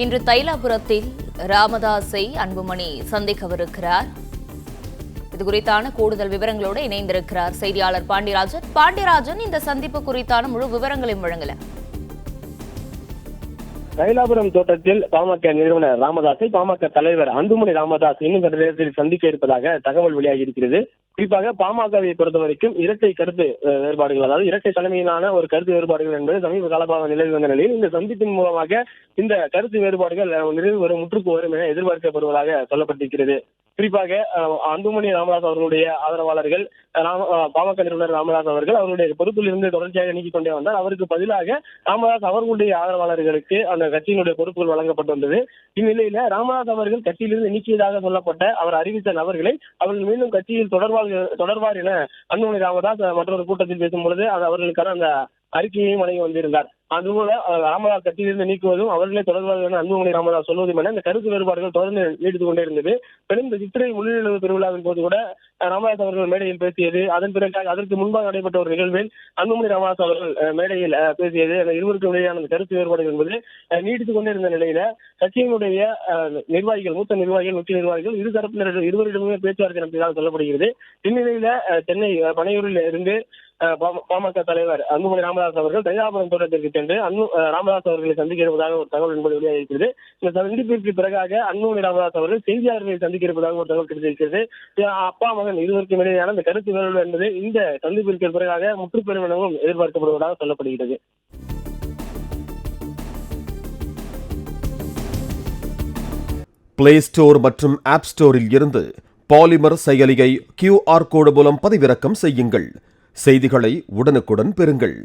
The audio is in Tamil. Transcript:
இன்று தைலாபுரத்தில் ராமதாஸை அன்புமணி சந்திக்கவிருக்கிறார். இது குறித்தான கூடுதல் விவரங்களோடு இணைந்திருக்கிறார் செய்தியாளர் பாண்டியராஜன். பாண்டியராஜன், இந்த சந்திப்பு குறித்தான முழு விவரங்களையும் வழங்கல. தைலாபுரம் தோட்டத்தில் பாமக நிறுவனர் ராமதாஸை பாமக தலைவர் அன்புமணி ராமதாஸ் இன்னும் சற்று நேரத்தில் சந்திக்க இருப்பதாக தகவல் வெளியாகி இருக்கிறது. குறிப்பாக பாமகவை பொறுத்த வரைக்கும் இரட்டை கருத்து வேறுபாடுகள், அதாவது இரட்டை தலைமையிலான ஒரு கருத்து வேறுபாடுகள் என்பது சமீப காலமாக நிலவி வந்த நிலையில் இந்த சந்திப்பின் மூலமாக இந்த கருத்து வேறுபாடுகள் நிறைவு வரும், முற்றுக்கு வரும் என எதிர்பார்க்கப்படுவதாக சொல்லப்பட்டிருக்கிறது. குறிப்பாக அன்புமணி ராமதாஸ் அவர்களுடைய ஆதரவாளர்கள் பாமக நிறுவனர் ராமதாஸ் அவர்கள் அவருடைய பொறுப்பில் இருந்து தொடர்ச்சியாக நீக்கிக் கொண்டே வந்தார். அவருக்கு பதிலாக ராமதாஸ் அவர்களுடைய ஆதரவாளர்களுக்கு அந்த கட்சியினுடைய பொறுப்புகள் வழங்கப்பட்டு வந்தது. இந்நிலையில ராமதாஸ் அவர்கள் கட்சியிலிருந்து நீக்கியதாக சொல்லப்பட்ட அவர் அறிவித்த நபர்களை அவர்கள் மீண்டும் கட்சியில் தொடர்வார் என அன்புமணி ராமதாஸ் மற்றொரு கூட்டத்தில் பேசும்பொழுது அவர்களுக்கான அந்த அறிக்கையையும் வழங்கி வந்திருந்தார். அதுபோல ராமதாஸ் கட்சியிலிருந்து நீக்குவதும் அவர்களே தொடர்பாக என அன்புமணி ராமதாஸ் சொல்வதும் என இந்த கருத்து வேறுபாடுகள் தொடர்ந்து நீடித்துக் கொண்டே இருந்தது. பெரும் இந்த சித்திரை முள்ளிழவு திருவிழாவின் போது கூட ராமதாஸ் அவர்கள் மேடையில் பேசியது, அதன் பிறகு அதற்கு முன்பாக நடைபெற்ற ஒரு நிகழ்வில் அன்புமணி ராமதாஸ் அவர்கள் மேடையில் பேசியது, அந்த இருவருக்கும் இடையேயான அந்த கருத்து வேறுபாடுகள் என்பது நீடித்துக் கொண்டே இருந்த நிலையில கட்சியினுடைய நிர்வாகிகள், மூத்த நிர்வாகிகள், முக்கிய நிர்வாகிகள் இருதரப்பினர் இருவரிடமே பேச்சுவார்த்தை நடத்தியதாக சொல்லப்படுகிறது. இந்நிலையில சென்னை பனையூரில் இருந்து பாமக தலைவர் அன்புமணி ராமதாஸ் அவர்கள் தைலாபுரம் தோட்டத்திற்கு சென்று ராமதாஸ் அவர்களை சந்திக்க இருப்பதாக ஒரு தகவல் என்பது வெளியாக இருக்கிறது. இந்த சந்திப்பிற்கு பிறகாக அன்புமணி ராமதாஸ் அவர்கள் செய்தியாளர்களை சந்திக்க இருப்பதாக ஒரு தகவல் கிடைத்திருக்கிறது. அப்பா மகன் இருவருக்கும் இடையேயான இந்த கருத்து வேறுபாடு என்பது இந்த சந்திப்பிற்கு பிறகாக முற்றுப்பெறும் எனவும் எதிர்பார்க்கப்படுவதாக சொல்லப்படுகிறது. பிளே ஸ்டோர் மற்றும் ஆப் ஸ்டோரில் இருந்து பாலிமர் செயலியை QR கோடு மூலம் பதிவிறக்கம் செய்யுங்கள். செய்திகளை உடனுக்குடன் பெறுங்கள்.